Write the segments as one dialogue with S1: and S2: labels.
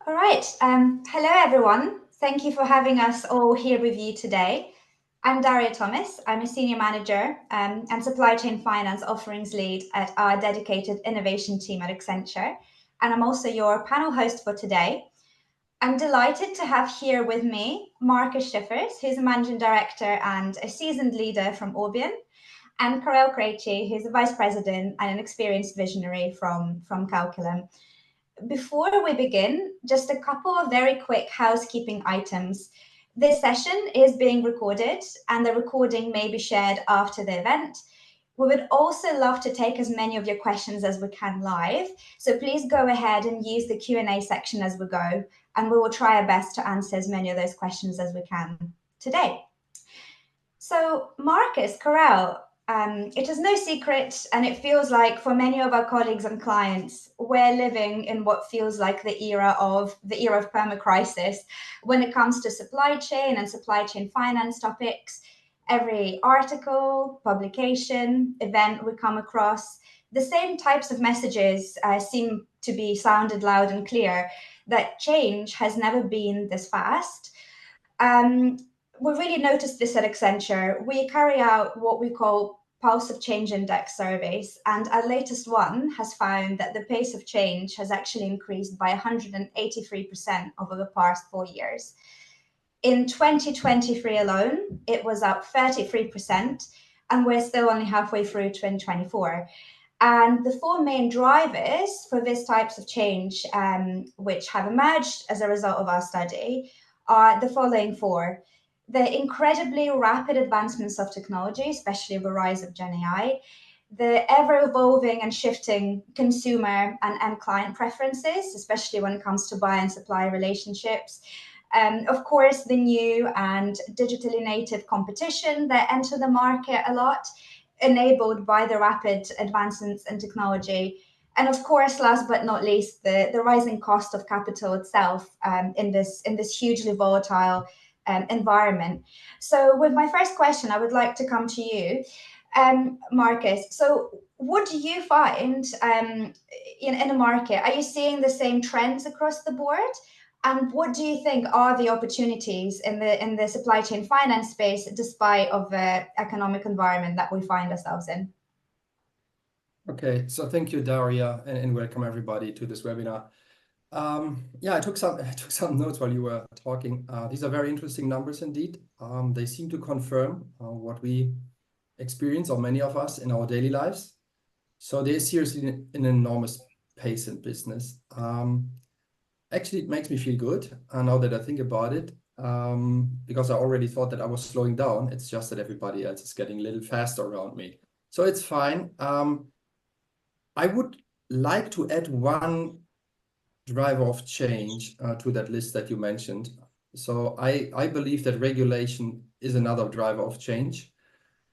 S1: All right. Hello, everyone. Thank you for having us all here with you today. I'm Daria Thomas. I'm a senior manager and supply chain finance offerings lead at our dedicated innovation team at Accenture. And I'm also your panel host for today. I'm delighted to have here with me Markus Schiffers, who's a managing director and a seasoned leader from Orbian, and Karel Krejčí, who's a vice president and an experienced visionary from Calculum. Before we begin, just a couple of very quick housekeeping items. This session is being recorded and the recording may be shared after the event. We would also love to take as many of your questions as we can live. So please go ahead and use the Q&A section as we go, and we will try our best to answer as many of those questions as we can today. So Markus, Karel, it is no secret, and it feels like for many of our colleagues and clients, we're living in what feels like the era of perma-crisis when it comes to supply chain and supply chain finance topics. Every article, publication, event we come across, the same types of messages seem to be sounded loud and clear that change has never been this fast. We really noticed this at Accenture. We carry out what we call Pulse of Change Index surveys, and our latest one has found that the pace of change has actually increased by 183% over the past 4 years. In 2023 alone, it was up 33%, and we're still only halfway through 2024. And the four main drivers for these types of change, which have emerged as a result of our study, are the following four. The incredibly rapid advancements of technology, especially the rise of Gen AI, the ever-evolving and shifting consumer and client preferences, especially when it comes to buyer and supplier relationships, of course, the new and digitally native competition that enter the market a lot, enabled by the rapid advancements in technology. And of course, last but not least, the rising cost of capital itself in this hugely volatile environment. So with my first question, I would like to come to you, Markus. So what do you find in the market? Are you seeing the same trends across the board? And what do you think are the opportunities in the supply chain finance space, despite of the economic environment that we find ourselves in?
S2: Okay, so thank you, Daria, and welcome everybody to this webinar. Yeah, I took some notes while you were talking. These are very interesting numbers indeed. They seem to confirm what we experience, or many of us, in our daily lives. So there's seriously an enormous pace in business. Actually, it makes me feel good now that I think about it, because I already thought that I was slowing down. It's just that everybody else is getting a little faster around me. So it's fine. I would like to add one driver of change to that list that you mentioned. So I believe that regulation is another driver of change.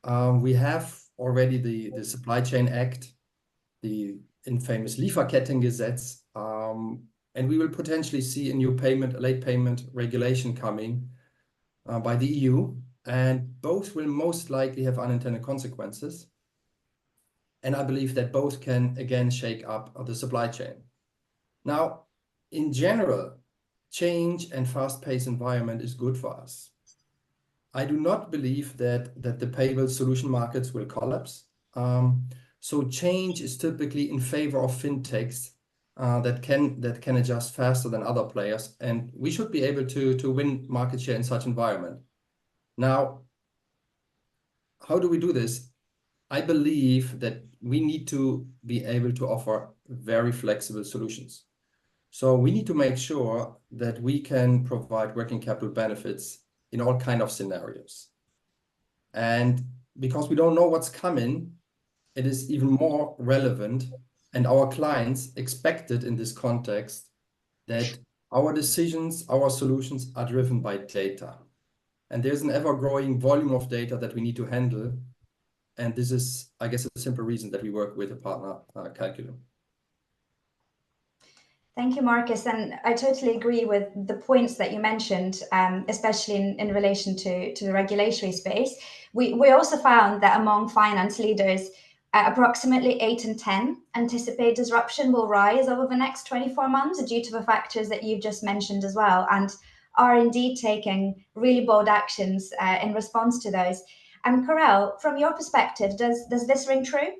S2: We have already the Supply Chain Act, the infamous Lieferkettengesetz, and we will potentially see a new late payment regulation coming by the EU, and both will most likely have unintended consequences. And I believe that both can again shake up the supply chain. Now, in general, change and fast-paced environment is good for us. I do not believe that the payable solution markets will collapse. So change is typically in favor of fintechs that can adjust faster than other players, and we should be able to win market share in such environment. Now, how do we do this? I believe that we need to be able to offer very flexible solutions. So we need to make sure that we can provide working capital benefits in all kinds of scenarios. And because we don't know what's coming, it is even more relevant, and our clients expect it in this context, that our decisions, our solutions are driven by data. And there's an ever-growing volume of data that we need to handle. And this is, I guess, a simple reason that we work with a partner, Calculum.
S1: Thank you, Markus. And I totally agree with the points that you mentioned, especially in relation to the regulatory space. We also found that among finance leaders, Approximately 8 and 10 anticipate disruption will rise over the next 24 months due to the factors that you've just mentioned as well, and are indeed taking really bold actions in response to those. And Karel, from your perspective, does this ring true?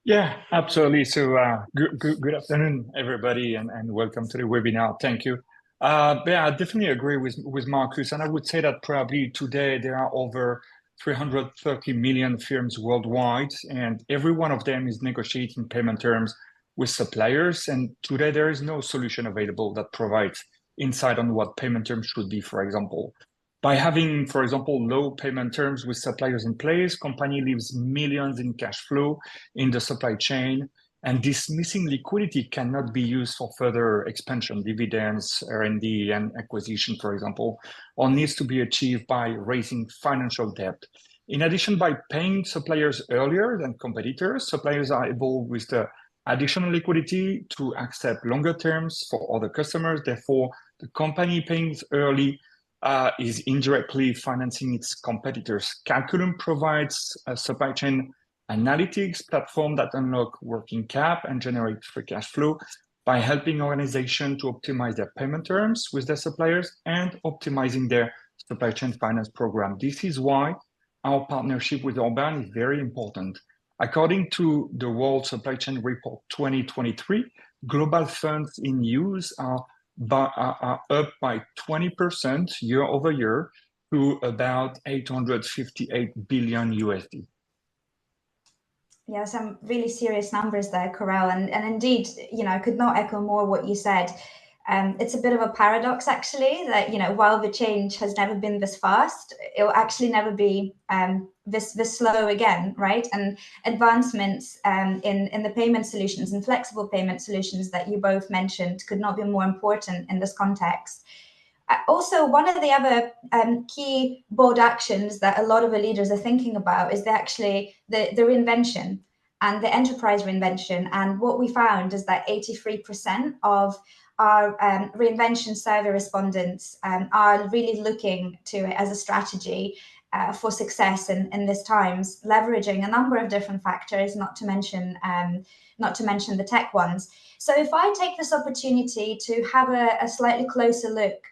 S3: Yeah, absolutely. So good afternoon, everybody, and welcome to the webinar. Thank you. Yeah, I definitely agree with Markus, and I would say that probably today there are over 330 million firms worldwide, and every one of them is negotiating payment terms with suppliers. And today there is no solution available that provides insight on what payment terms should be, for example. By having, for example, low payment terms with suppliers in place, company leaves millions in cash flow in the supply chain, and this missing liquidity cannot be used for further expansion, dividends, R&D, and acquisition, for example, or needs to be achieved by raising financial debt. In addition, by paying suppliers earlier than competitors, suppliers are able, with the additional liquidity, to accept longer terms for other customers. Therefore, the company paying early is indirectly financing its competitors. Calculum provides a supply chain analytics platform that unlock working cap and generate free cash flow by helping organizations to optimize their payment terms with their suppliers and optimizing their supply chain finance program. This is why our partnership with Orbian is very important. According to the World Supply Chain Report 2023, global funds in use are up by 20% year over year to about 858 billion USD.
S1: Yeah, some really serious numbers there, Karel, and indeed, I could not echo more what you said. It's a bit of a paradox, actually, that while the change has never been this fast, it will actually never be this slow again, right? And advancements in the payment solutions and flexible payment solutions that you both mentioned could not be more important in this context. Also, one of the other key bold actions that a lot of the leaders are thinking about is the reinvention and the enterprise reinvention. And what we found is that 83% of our reinvention survey respondents are really looking to it as a strategy for success in these times, leveraging a number of different factors, not to mention the tech ones. So if I take this opportunity to have a slightly closer look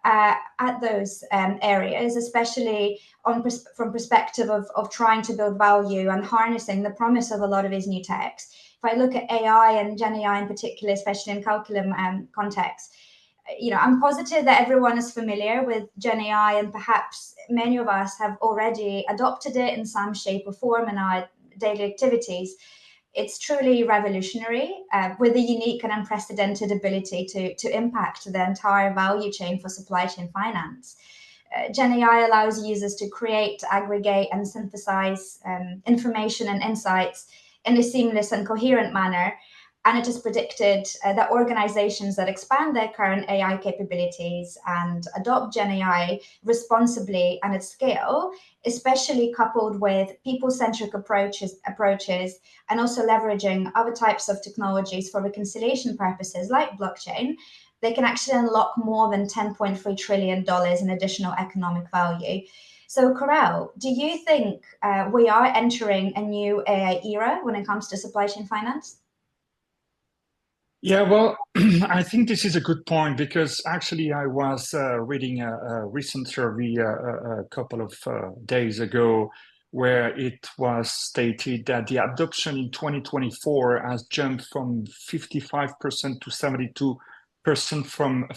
S1: at those areas, especially from perspective of trying to build value and harnessing the promise of a lot of these new techs. If I look at AI and Gen AI in particular, especially in Calculum context, I'm positive that everyone is familiar with Gen AI, and perhaps many of us have already adopted it in some shape or form in our daily activities. It's truly revolutionary with a unique and unprecedented ability to impact the entire value chain for supply chain finance. Gen AI allows users to create, aggregate, and synthesize information and insights in a seamless and coherent manner. And it is predicted that organizations that expand their current AI capabilities and adopt Gen AI responsibly and at scale, especially coupled with people-centric approaches, and also leveraging other types of technologies for reconciliation purposes like blockchain, they can actually unlock more than $10.3 trillion in additional economic value. So, Karel, do you think we are entering a new AI era when it comes to supply chain finance?
S3: Yeah, well, I think this is a good point, because actually I was reading a recent survey a couple of days ago, where it was stated that the adoption in 2024 has jumped from 55% to 72%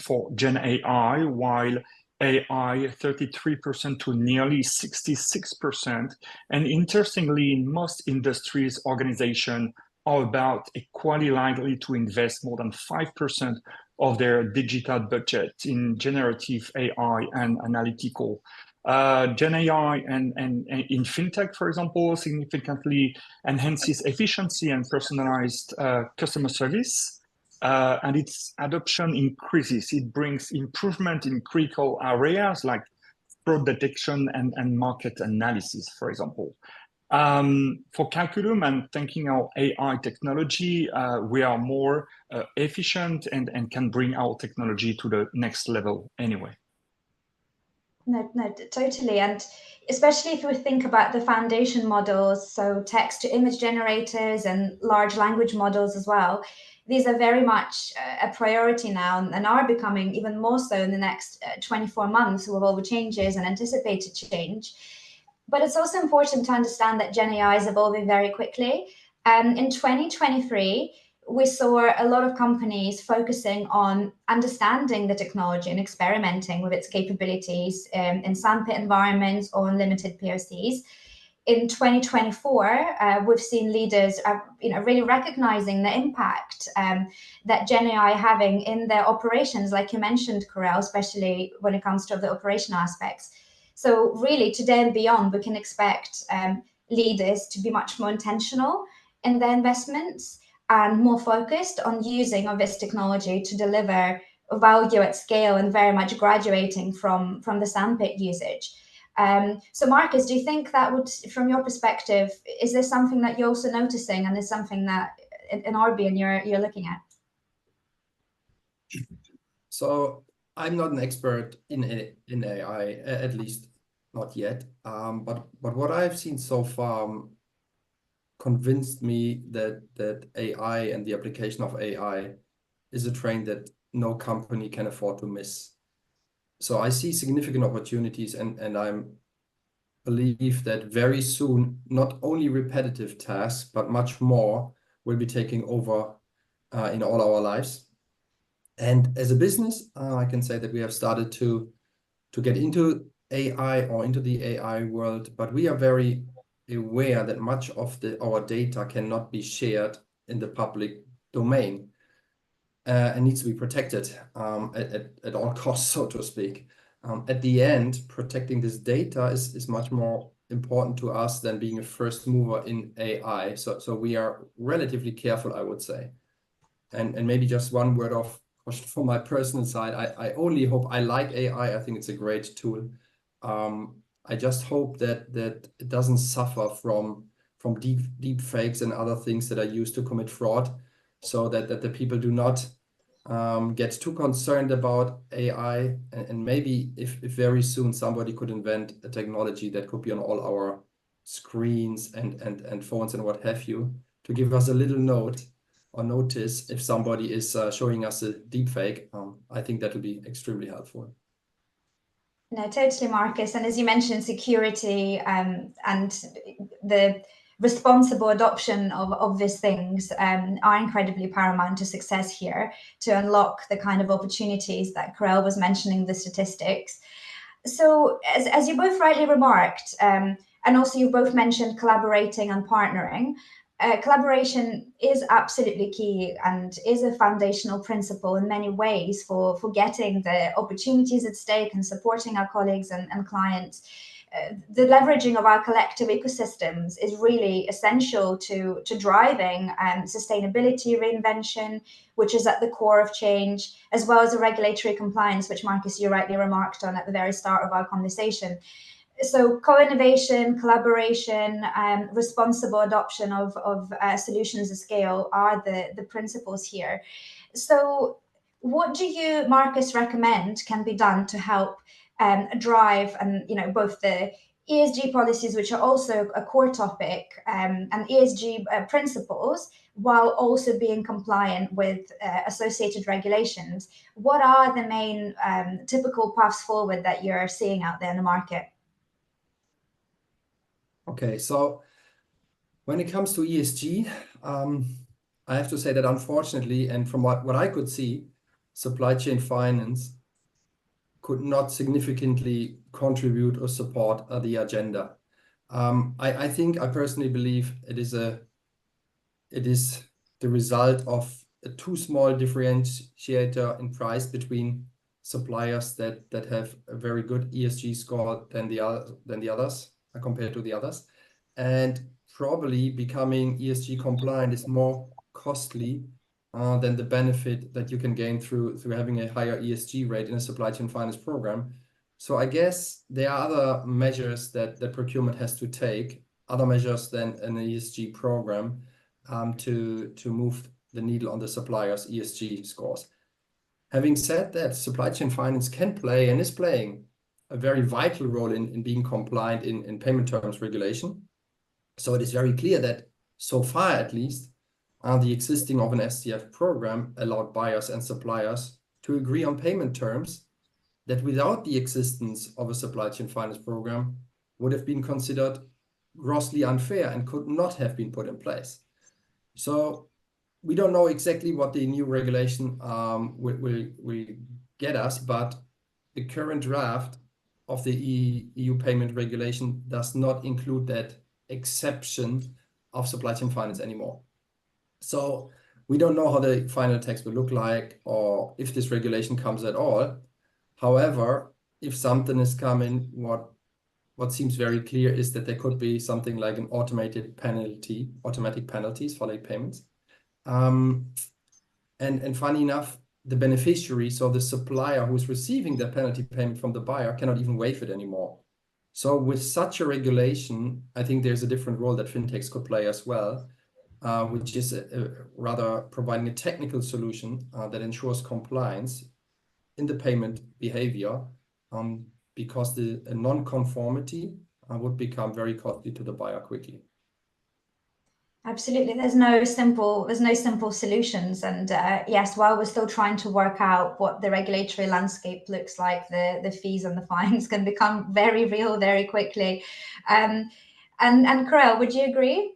S3: for Gen AI, while AI 33% to nearly 66%. And interestingly, in most industries, organizations are about equally likely to invest more than 5% of their digital budget in generative AI and analytical. Gen AI and in fintech, for example, significantly enhances efficiency and personalized customer service. And its adoption increases. It brings improvement in critical areas like fraud detection and market analysis, for example. For Calculum and thanking our AI technology, we are more efficient and can bring our technology to the next level anyway.
S1: No, totally. And especially if we think about the foundation models, so text to image generators and large language models as well, these are very much a priority now and are becoming even more so in the next 24 months with all the changes and anticipated change. But it's also important to understand that Gen AI is evolving very quickly. In 2023, we saw a lot of companies focusing on understanding the technology and experimenting with its capabilities in sandpit environments or in limited POCs. In 2024, we've seen leaders, really recognizing the impact that Gen AI having in their operations, like you mentioned, Karel, especially when it comes to the operational aspects. So really, today and beyond, we can expect leaders to be much more intentional in their investments and more focused on using of this technology to deliver value at scale and very much graduating from the sandpit usage. So Markus, do you think that would, from your perspective, is there something that you're also noticing and is something that in Orbian you're looking at?
S2: So I'm not an expert in AI, at least not yet. But what I've seen so far convinced me that AI and the application of AI is a train that no company can afford to miss. So I see significant opportunities, and I believe that very soon, not only repetitive tasks, but much more will be taking over in all our lives. And as a business, I can say that we have started to get into AI or into the AI world, but we are very aware that much of our data cannot be shared in the public domain and needs to be protected at all costs, so to speak. At the end, protecting this data is much more important to us than being a first mover in AI. So we are relatively careful, I would say. And maybe just one word of caution from my personal side. I only hope, I like AI. I think it's a great tool. I just hope that it doesn't suffer from deep fakes and other things that are used to commit fraud, so that the people do not get too concerned about AI. And maybe if very soon somebody could invent a technology that could be on all our screens and phones and what have you, to give us a little note or notice if somebody is showing us a deep fake, I think that would be extremely helpful.
S1: No, totally, Markus. And as you mentioned, security and the responsible adoption of these things are incredibly paramount to success here, to unlock the kind of opportunities that Karel was mentioning, the statistics. So as you both rightly remarked, and also you both mentioned collaborating and partnering, collaboration is absolutely key and is a foundational principle in many ways for getting the opportunities at stake and supporting our colleagues and clients. The leveraging of our collective ecosystems is really essential to driving sustainability reinvention, which is at the core of change, as well as the regulatory compliance, which Markus, you rightly remarked on at the very start of our conversation. So co-innovation, collaboration, responsible adoption of solutions at scale are the principles here. So what do you, Markus, recommend can be done to help drive and both the ESG policies, which are also a core topic, and ESG principles, while also being compliant with associated regulations? What are the main typical paths forward that you're seeing out there in the market?
S2: Okay, so when it comes to ESG, I have to say that unfortunately, and from what I could see, supply chain finance could not significantly contribute or support the agenda. I personally believe it is the result of a too small differentiator in price between suppliers that have a very good ESG score than the others compared to the others, and probably becoming ESG compliant is more costly than the benefit that you can gain through having a higher ESG rate in a supply chain finance program. So I guess there are other measures that procurement has to take, other measures than an ESG program, to move the needle on the suppliers' ESG scores. Having said that, supply chain finance can play and is playing a very vital role in being compliant in payment terms regulation. So it is very clear that so far, at least, the existing of an SCF program allowed buyers and suppliers to agree on payment terms that without the existence of a supply chain finance program would have been considered grossly unfair and could not have been put in place. So we don't know exactly what the new regulation will get us, but the current draft of the EU payment regulation does not include that exception of supply chain finance anymore. So we don't know how the final text will look like or if this regulation comes at all. However, if something is coming, what seems very clear is that there could be something like an automatic penalties for late payments. And funny enough, the beneficiary, so the supplier who's receiving the penalty payment from the buyer, cannot even waive it anymore. So with such a regulation, I think there's a different role that fintechs could play as well, which is rather providing a technical solution that ensures compliance in the payment behavior, because a non-conformity would become very costly to the buyer quickly.
S1: Absolutely, there's no simple solutions, and yes, while we're still trying to work out what the regulatory landscape looks like, the fees and the fines can become very real very quickly. And Karel, would you agree?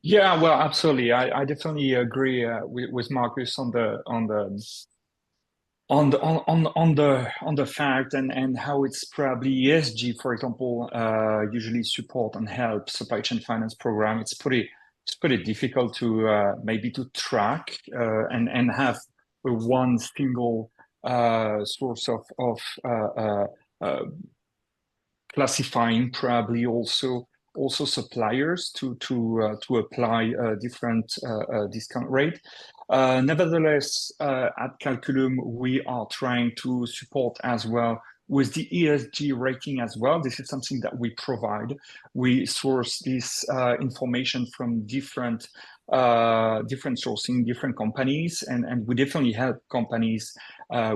S3: Yeah, well, absolutely. I definitely agree with Markus on the fact and how it's probably ESG, for example, usually support and help supply chain finance program. It's pretty difficult to maybe to track and have one single source of classifying probably also suppliers to apply a different discount rate. Nevertheless, at Calculum, we are trying to support as well with the ESG rating as well. This is something that we provide. We source this information from different sourcing, different companies, and we definitely help companies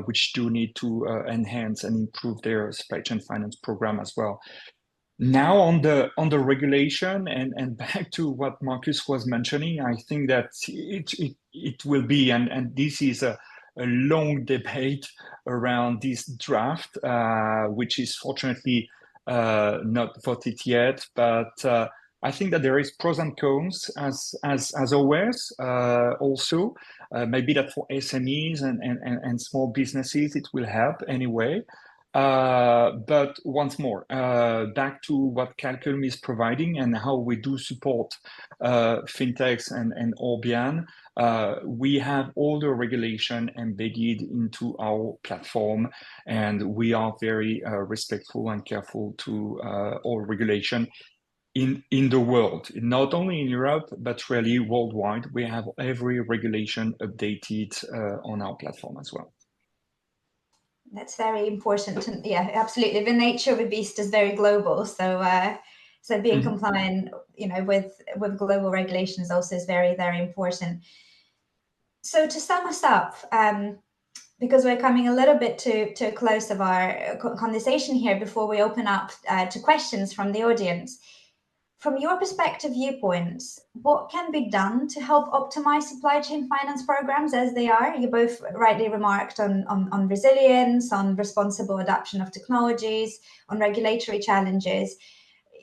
S3: which do need to enhance and improve their supply chain finance program as well. Now on the regulation and back to what Markus was mentioning, I think that it will be, and this is a long debate around this draft, which is fortunately not voted yet, but I think that there is pros and cons as always. Also, maybe that for SMEs and small businesses it will help anyway. But once more, back to what Calculum is providing and how we do support fintechs and Orbian. We have all the regulation embedded into our platform, and we are very respectful and careful to all regulation in the world, not only in Europe, but really worldwide. We have every regulation updated on our platform as well.
S1: That's very important, and yeah, absolutely. The nature of a beast is very global, so being compliant, with global regulations also is very, very important. So to sum us up, because we're coming a little bit to a close of our conversation here before we open up to questions from the audience. From your perspective viewpoints, what can be done to help optimize supply chain finance programs as they are? You both rightly remarked on resilience, on responsible adoption of technologies, on regulatory challenges.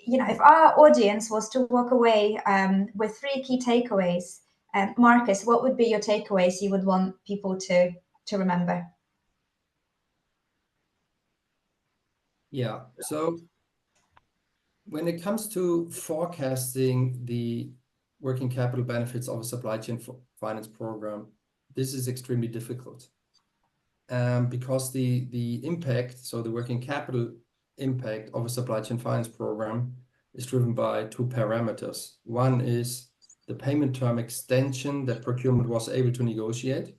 S1: If our audience was to walk away with 3 key takeaways, Markus, what would be your takeaways you would want people to remember?
S2: Yeah, so when it comes to forecasting the working capital benefits of a supply chain finance program, this is extremely difficult because the impact, so the working capital impact of a supply chain finance program is driven by 2 parameters. One is the payment term extension that procurement was able to negotiate.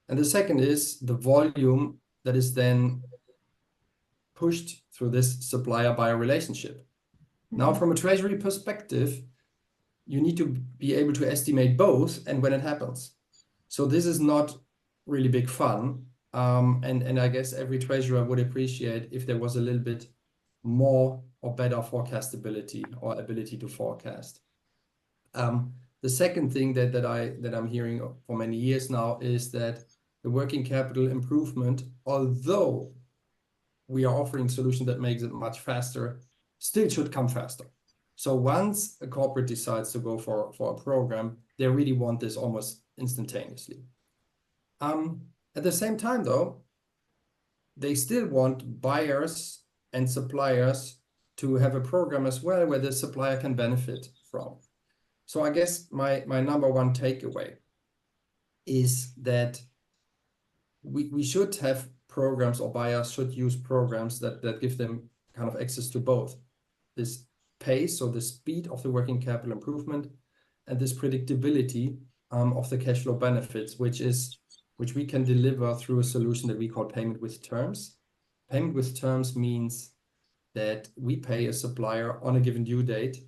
S2: And the second is the volume that is then pushed through this supplier-buyer relationship. Now, from a treasury perspective, you need to be able to estimate both and when it happens. So this is not really big fun. And I guess every treasurer would appreciate if there was a little bit more or better forecastability or ability to forecast. The second thing that I'm hearing for many years now is that the working capital improvement, although we are offering a solution that makes it much faster, still should come faster. So once a corporate decides to go for a program, they really want this almost instantaneously. At the same time, though, they still want buyers and suppliers to have a program as well where the supplier can benefit from. So I guess my number one takeaway is that we should have programs, or buyers should use programs that give them kind of access to both this pace, so the speed of the working capital improvement, and this predictability of the cash flow benefits, which we can deliver through a solution that we call payment with terms. Payment with terms means that we pay a supplier on a given due date,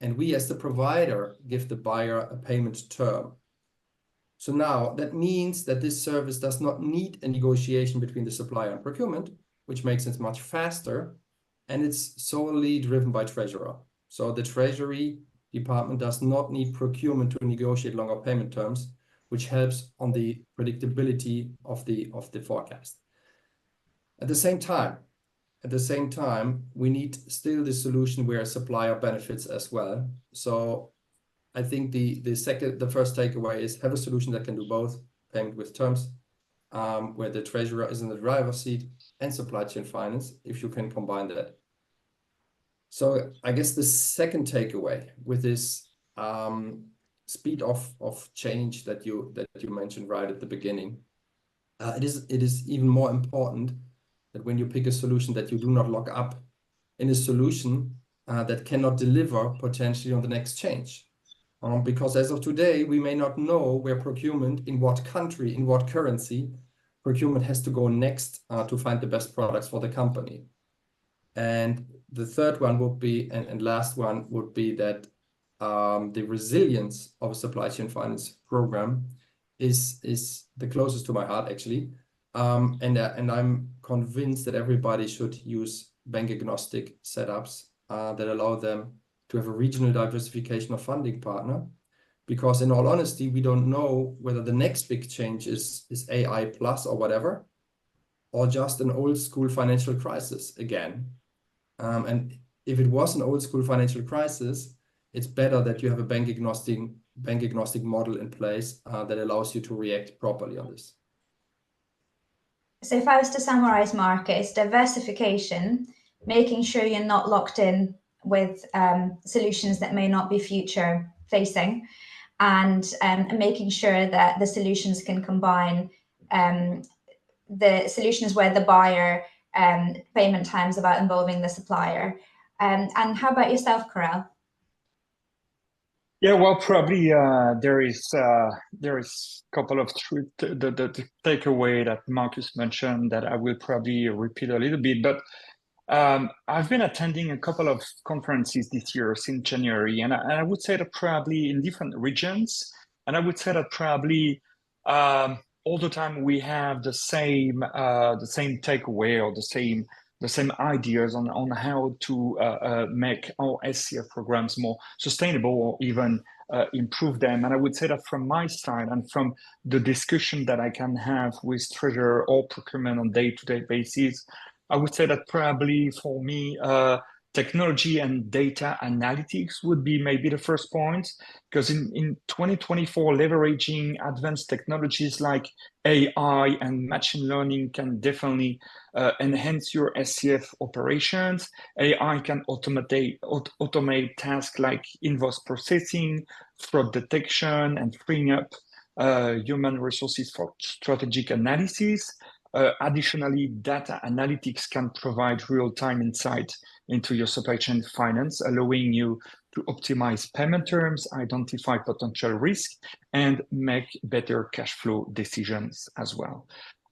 S2: and we as the provider give the buyer a payment term. So now that means that this service does not need a negotiation between the supplier and procurement, which makes it much faster, and it's solely driven by treasurer. So the treasury department does not need procurement to negotiate longer payment terms, which helps on the predictability of the forecast. At the same time, we need still the solution where a supplier benefits as well. So I think the first takeaway is have a solution that can do both, payment with terms, where the treasurer is in the driver's seat, and supply chain finance, if you can combine that. So I guess the second takeaway with this speed of change that you mentioned right at the beginning, it is even more important that when you pick a solution that you do not lock up in a solution that cannot deliver potentially on the next change. Because as of today, we may not know where procurement, in what country, in what currency, procurement has to go next to find the best products for the company. And the third one would be, and last one would be that the resilience of a supply chain finance program is the closest to my heart, actually. And I'm convinced that everybody should use bank agnostic setups that allow them to have a regional diversification of funding partner, because in all honesty, we don't know whether the next big change is AI plus or whatever, or just an old school financial crisis again. And if it was an old school financial crisis, it's better that you have a bank agnostic model in place that allows you to react properly on this.
S1: So if I was to summarize, Markus, diversification, making sure you're not locked in with solutions that may not be future facing, and making sure that the solutions can combine the solutions where the buyer payment times about involving the supplier. And how about yourself, Karel?
S3: Yeah, well, probably there is a couple of the takeaway that Markus mentioned that I will probably repeat a little bit, but I've been attending a couple of conferences this year since January, and I would say that probably in different regions, and I would say that probably all the time we have the same takeaway or the same ideas on how to make our SCF programs more sustainable or even improve them. And I would say that from my side and from the discussion that I can have with treasurer or procurement on day-to-day basis, I would say that probably for me, technology and data analytics would be maybe the first point, because in 2024, leveraging advanced technologies like AI and machine learning can definitely enhance your SCF operations. AI can automate tasks like invoice processing, fraud detection, and freeing up human resources for strategic analysis. Additionally, data analytics can provide real-time insight into your supply chain finance, allowing you to optimize payment terms, identify potential risk, and make better cash flow decisions as well.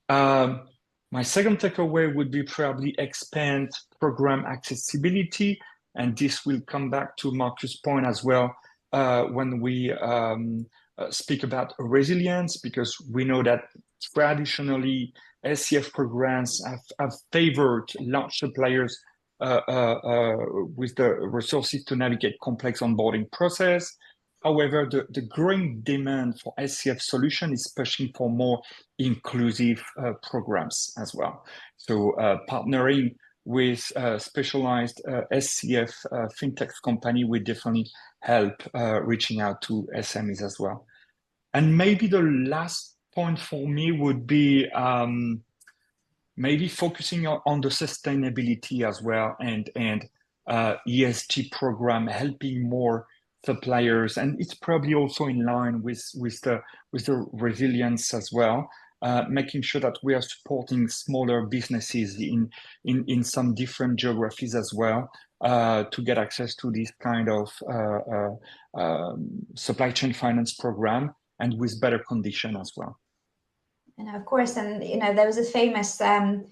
S3: My second takeaway would be probably expand program accessibility, and this will come back to Markus' point as well when we speak about resilience, because we know that traditionally SCF programs have favored large suppliers with the resources to navigate complex onboarding process. However, the growing demand for SCF solution is pushing for more inclusive programs as well. So partnering with specialized SCF fintech company will definitely help reaching out to SMEs as well. And maybe the last point for me would be maybe focusing on the sustainability as well, and ESG program helping more suppliers, and it's probably also in line with the resilience as well, making sure that we are supporting smaller businesses in some different geographies as well, to get access to this kind of supply chain finance program, and with better condition as well.
S1: And of course, and there was a famous, I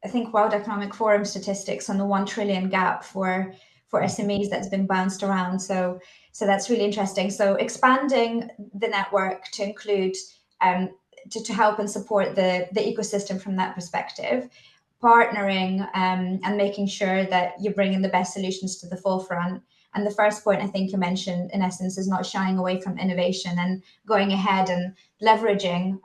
S1: think, World Economic Forum statistics on the 1 trillion gap for SMEs that's been bounced around. So that's really interesting. So expanding the network to include, to help and support the ecosystem from that perspective, partnering and making sure that you're bringing the best solutions to the forefront. And the first point I think you mentioned, in essence, is not shying away from innovation and going ahead and leveraging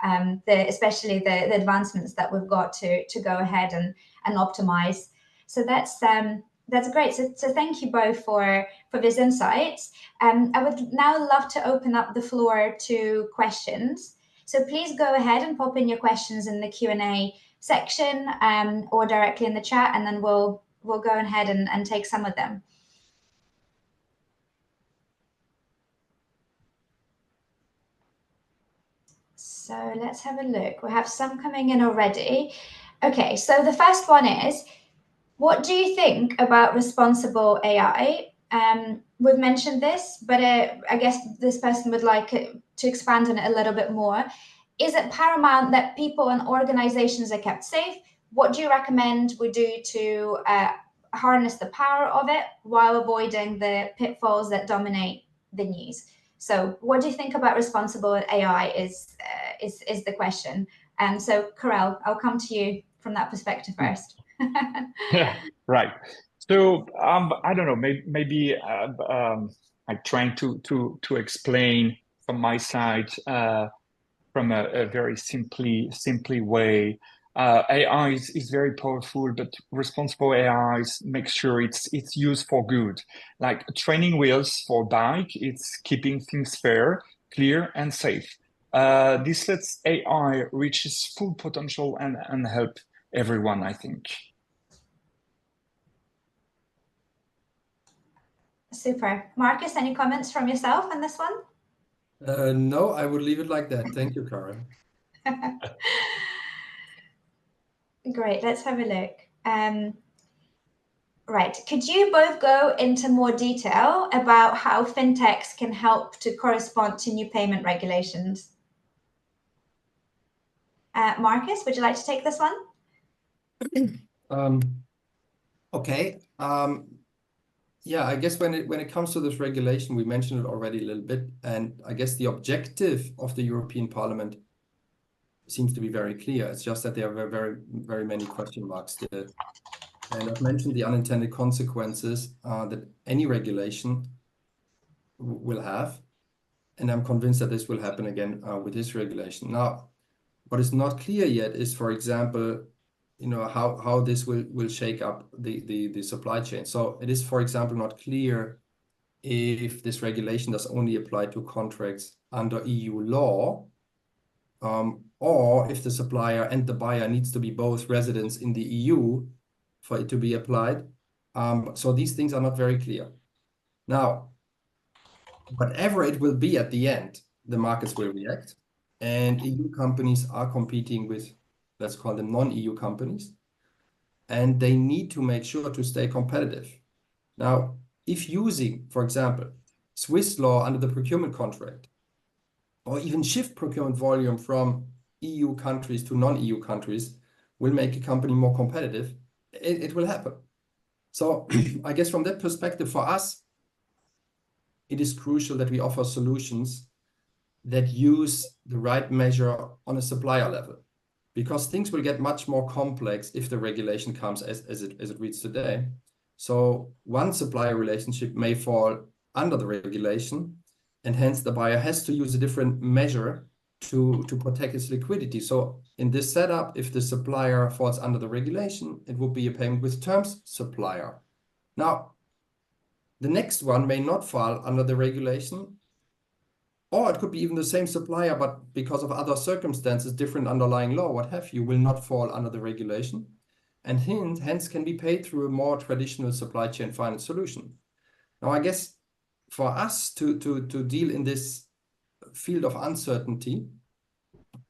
S1: especially the advancements that we've got to go ahead and optimize. So that's great. So thank you both for these insights. I would now love to open up the floor to questions. So please go ahead and pop in your questions in the Q&A section or directly in the chat, and then we'll go ahead and take some of them. So let's have a look. We have some coming in already. Okay, so the first one is, what do you think about responsible AI? We've mentioned this, but I guess this person would like to expand on it a little bit more. Is it paramount that people and organizations are kept safe? What do you recommend we do to harness the power of it while avoiding the pitfalls that dominate the news? So what do you think about responsible AI is the question. So Karel, I'll come to you from that perspective first.
S3: Yeah, right. So I don't know, maybe I'm trying to explain from my side, from a very simply way. AI is very powerful, but responsible AI make sure it's used for good. Like training wheels for bike, it's keeping things fair, clear, and safe. This lets AI reach its full potential and help everyone, I think.
S1: Super. Markus, any comments from yourself on this one?
S2: No, I would leave it like that. Thank you, Karel.
S1: Great, let's have a look. Right, could you both go into more detail about how fintechs can help to correspond to new payment regulations? Markus, would you like to take this one?
S2: Okay. Yeah, I guess when it comes to this regulation, we mentioned it already a little bit, and I guess the objective of the European Parliament seems to be very clear. It's just that there are very, very many question marks still. And I've mentioned the unintended consequences that any regulation will have, and I'm convinced that this will happen again with this regulation. Now, what is not clear yet is, for example, how this will shake up the supply chain. So it is, for example, not clear if this regulation does only apply to contracts under EU law, or if the supplier and the buyer needs to be both residents in the EU for it to be applied. So these things are not very clear. Now, whatever it will be at the end, the markets will react, and EU companies are competing with, let's call them non-EU companies, and they need to make sure to stay competitive. Now, if using, for example, Swiss law under the procurement contract, or even shift procurement volume from EU countries to non-EU countries will make a company more competitive, it will happen. So I guess from that perspective, for us, it is crucial that we offer solutions that use the right measure on a supplier level. because things will get much more complex if the regulation comes as it reads today. So one supplier relationship may fall under the regulation, and hence the buyer has to use a different measure to protect its liquidity. So in this setup, if the supplier falls under the regulation, it would be a payment with terms supplier. Now, the next one may not fall under the regulation, or it could be even the same supplier, but because of other circumstances, different underlying law, what have you, will not fall under the regulation, and hence can be paid through a more traditional supply chain finance solution. Now, I guess for us to deal in this field of uncertainty,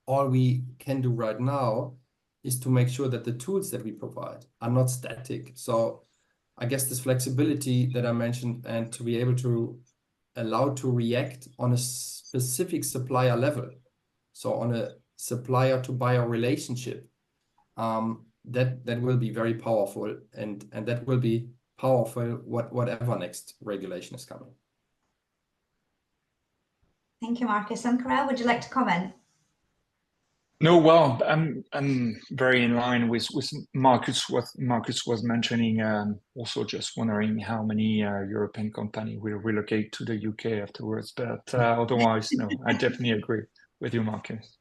S2: all we can do right now is to make sure that the tools that we provide are not static. So I guess this flexibility that I mentioned, and to be able to allow to react on a specific supplier level, so on a supplier to buyer relationship, that will be very powerful, and that will be powerful whatever next regulation is coming.
S1: Thank you, Markus. And Karel, would you like to comment?
S3: No, well, I'm very in line with Markus. What Markus was mentioning. Also, just wondering how many European company will relocate to the UK afterwards. But otherwise, no, I definitely agree with you, Markus.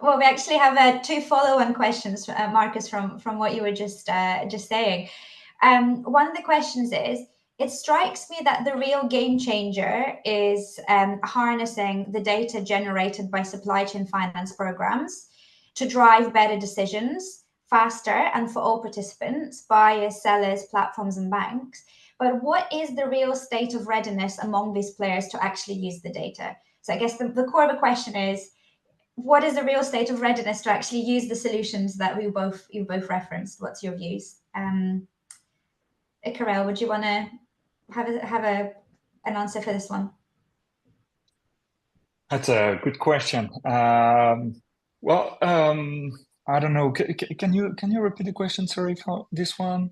S1: Well, we actually have two follow-on questions, Markus, from what you were just saying. One of the questions is, it strikes me that the real game changer is harnessing the data generated by supply chain finance programs to drive better decisions faster and for all participants, buyers, sellers, platforms, and banks. But what is the real state of readiness among these players to actually use the data? So I guess the core of the question is, what is the real state of readiness to actually use the solutions that you both referenced? What's your views? Karel, would you want to have an answer for this one?
S3: That's a good question. Well, I don't know. Can you repeat the question? Sorry for this one.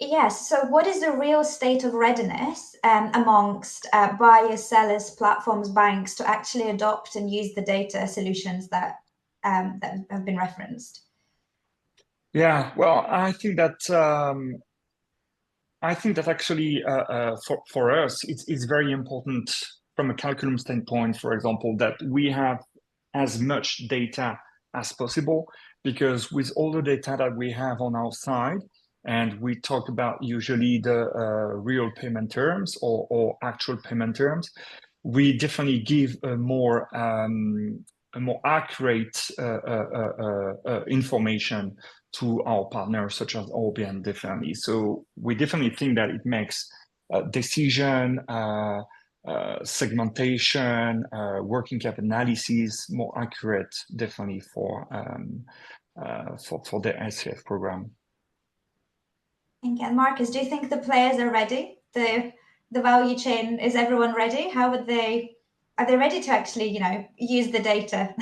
S1: Yes. So, what is the real state of readiness amongst buyers, sellers, platforms, banks to actually adopt and use the data solutions that have been referenced?
S3: Yeah. Well, I think that actually for us, it's very important from a Calculum standpoint, for example, that we have as much data as possible, because with all the data that we have on our side, and we talk about usually the real payment terms or actual payment terms, we definitely give a more accurate information to our partners, such as Orbian, definitely. So we definitely think that it makes decision, segmentation, working cap analysis more accurate, definitely for the SCF program.
S1: And Markus, do you think the players are ready? The value chain, is everyone ready? Are they ready to actually, use the data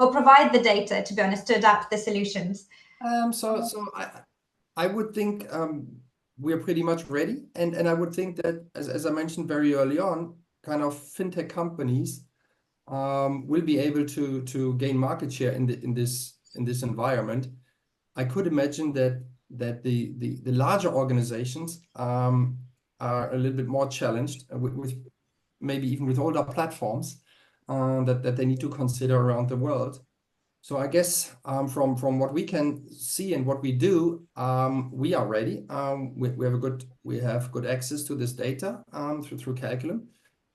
S1: or provide the data, to be honest, to adapt the solutions?
S2: So I would think we are pretty much ready, and I would think that, as I mentioned very early on, kind of fintech companies will be able to gain market share in this environment. I could imagine that the larger organizations are a little bit more challenged with maybe even with older platforms that they need to consider around the world. So I guess from what we can see and what we do, we are ready. We have good access to this data through Calculum.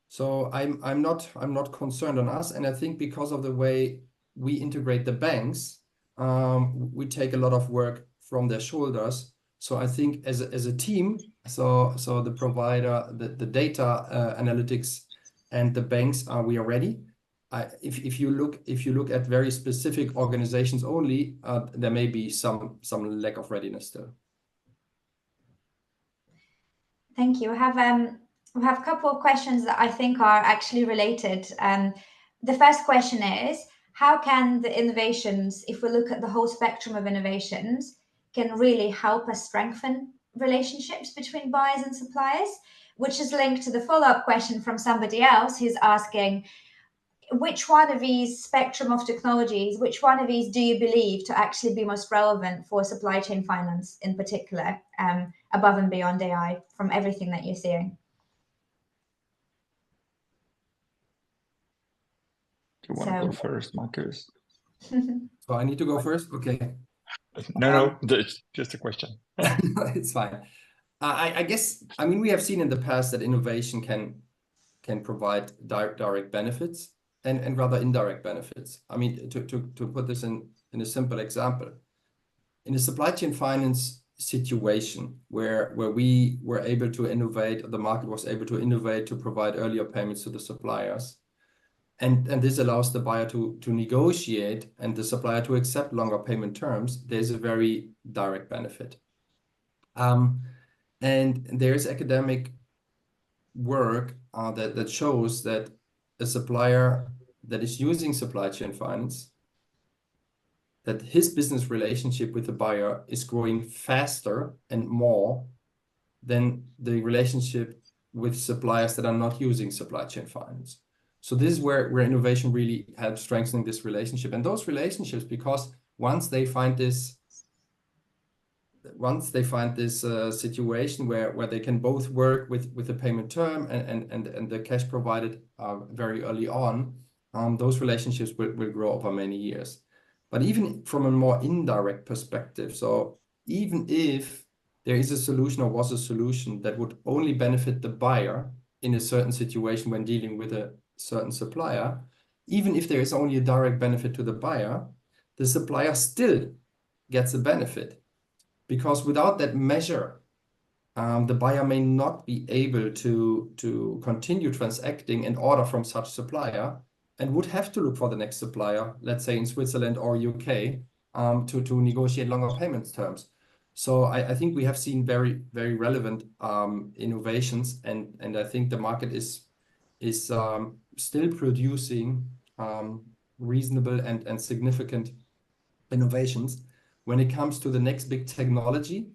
S2: So I'm not concerned on us, and I think because of the way we integrate the banks, we take a lot of work from their shoulders. So I think as a team, so the provider, the data analytics, and the banks, we are ready. If you look at very specific organizations only, there may be some lack of readiness still.
S1: Thank you. We have a couple of questions that I think are actually related. The first question is, how can the innovations, if we look at the whole spectrum of innovations, can really help us strengthen relationships between buyers and suppliers? Which is linked to the follow-up question from somebody else who's asking, which one of these spectrum of technologies, which one of these do you believe to actually be most relevant for supply chain finance in particular, above and beyond AI, from everything that you're seeing?
S3: Do you want to go first, Markus?
S2: So I need to go first? Okay.
S3: No, it's just a question.
S2: It's fine. I guess, I mean, we have seen in the past that innovation can provide direct benefits and rather indirect benefits. I mean, to put this in a simple example, in a supply chain finance situation where we were able to innovate, or the market was able to innovate to provide earlier payments to the suppliers, and this allows the buyer to negotiate and the supplier to accept longer payment terms, there's a very direct benefit. And there's academic work that shows that a supplier that is using supply chain finance, that his business relationship with the buyer is growing faster and more than the relationship with suppliers that are not using supply chain finance. So this is where innovation really helps strengthening this relationship. And those relationships, because once they find this situation where they can both work with the payment term and the cash provided very early on, those relationships will grow over many years. But even from a more indirect perspective, so even if there is a solution or was a solution that would only benefit the buyer in a certain situation when dealing with a certain supplier, even if there is only a direct benefit to the buyer, the supplier still gets a benefit. Because without that measure, the buyer may not be able to continue transacting and order from such supplier, and would have to look for the next supplier, let's say in Switzerland or UK, to negotiate longer payment terms. So I think we have seen very, very relevant innovations, and I think the market is still producing reasonable and significant innovations. When it comes to the next big technology,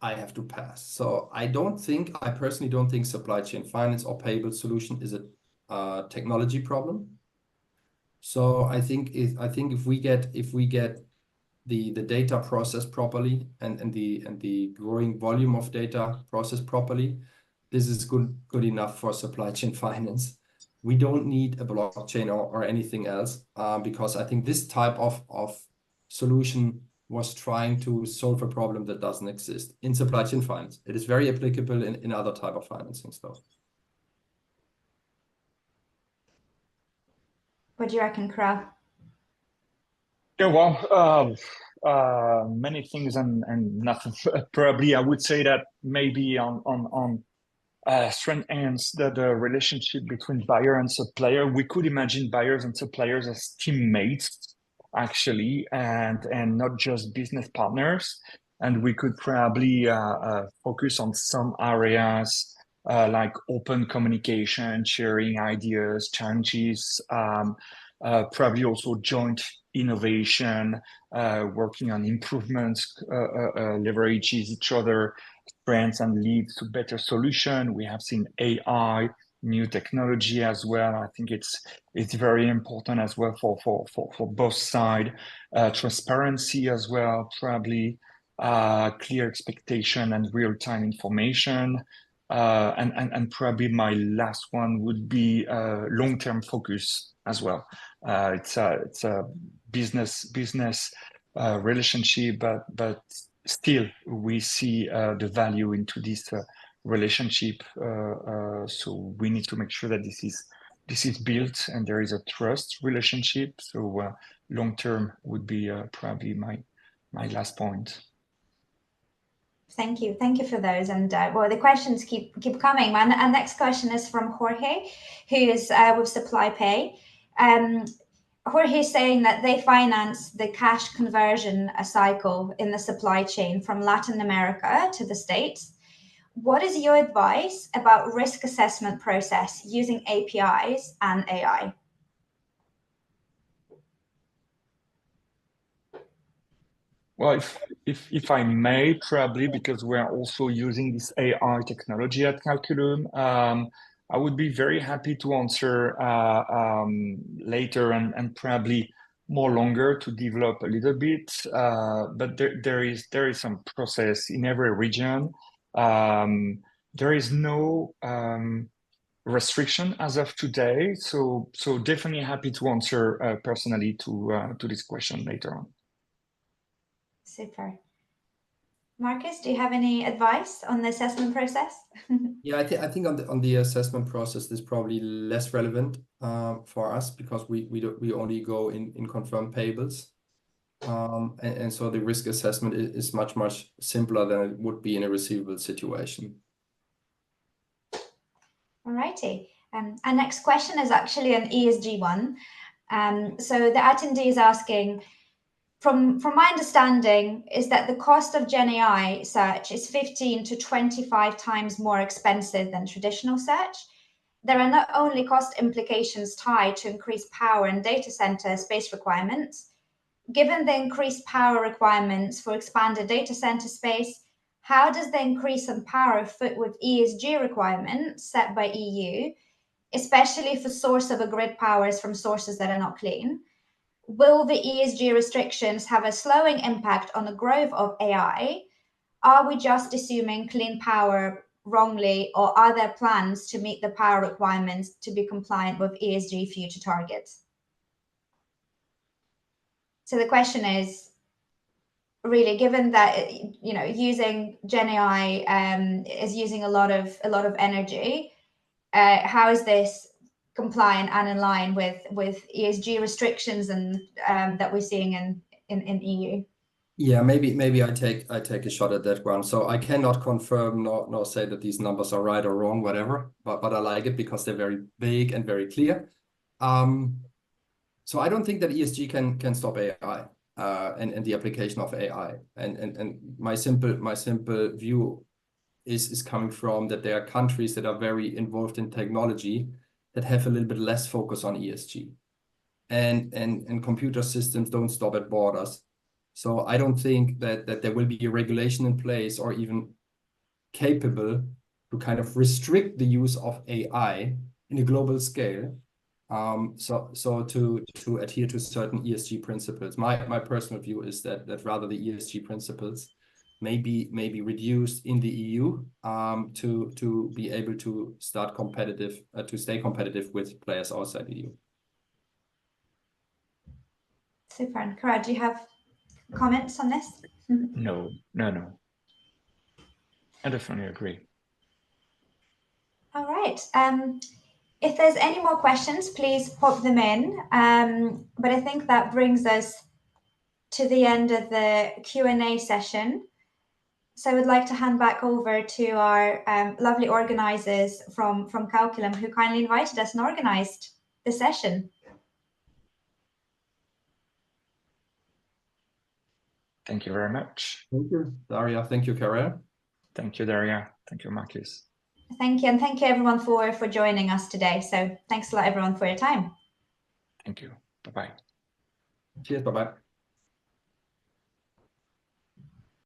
S2: I have to pass. So I personally don't think supply chain finance or payable solution is a technology problem. So I think if we get the data processed properly and the growing volume of data processed properly, this is good enough for supply chain finance. We don't need a blockchain or anything else, because I think this type of solution was trying to solve a problem that doesn't exist in supply chain finance. It is very applicable in other type of financing stuff.
S1: What do you reckon, Karel?
S3: Yeah, well, many things and nothing. Probably, I would say that maybe on strengthens the relationship between buyer and supplier. We could imagine buyers and suppliers as teammates, actually, and not just business partners. And we could probably focus on some areas like open communication, sharing ideas, challenges, probably also joint innovation, working on improvements, leverages each other strengths and leads to better solution. We have seen AI, new technology as well. I think it's very important as well for both sides. Transparency as well, probably clear expectation and real-time information. And probably my last one would be long-term focus as well. It's a business relationship, but still we see the value into this relationship. So we need to make sure that this is built and there is a trust relationship. So long-term would be probably my last point.
S1: Thank you for those, and well, the questions keep coming. And next question is from Jorge, who is with Supply Pay. Jorge is saying that they finance the cash conversion cycle in the supply chain from Latin America to the States. What is your advice about risk assessment process using APIs and AI?
S3: Well, if I may, probably because we're also using this AI technology at Calculum, I would be very happy to answer later and probably more longer to develop a little bit. But there is some process in every region. There is no restriction as of today, so definitely happy to answer personally to this question later on.
S1: Super. Markus, do you have any advice on the assessment process?
S2: Yeah, I think on the assessment process, this is probably less relevant for us because we only go in confirmed payables, and so the risk assessment is much simpler than it would be in a receivable situation.
S1: Alrighty. Our next question is actually an ESG one. So the attendee is asking, from my understanding, is that the cost of Gen AI search is 15 to 25 times more expensive than traditional search. There are not only cost implications tied to increased power and data center space requirements. Given the increased power requirements for expanded data center space, how does the increase in power fit with ESG requirements set by EU, especially for source of a grid powers from sources that are not clean? Will the ESG restrictions have a slowing impact on the growth of AI? Are we just assuming clean power wrongly, or are there plans to meet the power requirements to be compliant with ESG future targets? So the question is, really, given that using Gen AI is using a lot of energy, how is this compliant and in line with ESG restrictions and that we're seeing in EU?
S2: Yeah, maybe I take a shot at that one. So I cannot confirm nor say that these numbers are right or wrong, whatever. But I like it because they're very big and very clear. So I don't think that ESG can stop AI and the application of AI. And my simple view is coming from that there are countries that are very involved in technology that have a little bit less focus on ESG. And computer systems don't stop at borders. So I don't think that there will be a regulation in place or even capable to kind of restrict the use of AI in a global scale. So to adhere to certain ESG principles. My personal view is that rather the ESG principles may be reduced in the EU to be able to stay competitive with players outside the EU.
S1: Super. And Karel, do you have comments on this?
S3: No. I definitely agree.
S1: All right. If there's any more questions, please pop them in. But I think that brings us to the end of the Q&A session. So I would like to hand back over to our lovely organizers from Calculum, who kindly invited us and organized the session.
S3: Thank you very much.
S2: Thank you, Daria. Thank you, Karel.
S3: Thank you, Daria. Thank you, Markus.
S1: Thank you, and thank you everyone for joining us today. So thanks a lot, everyone, for your time.
S3: Thank you. Bye-bye.
S2: Cheers. Bye-bye.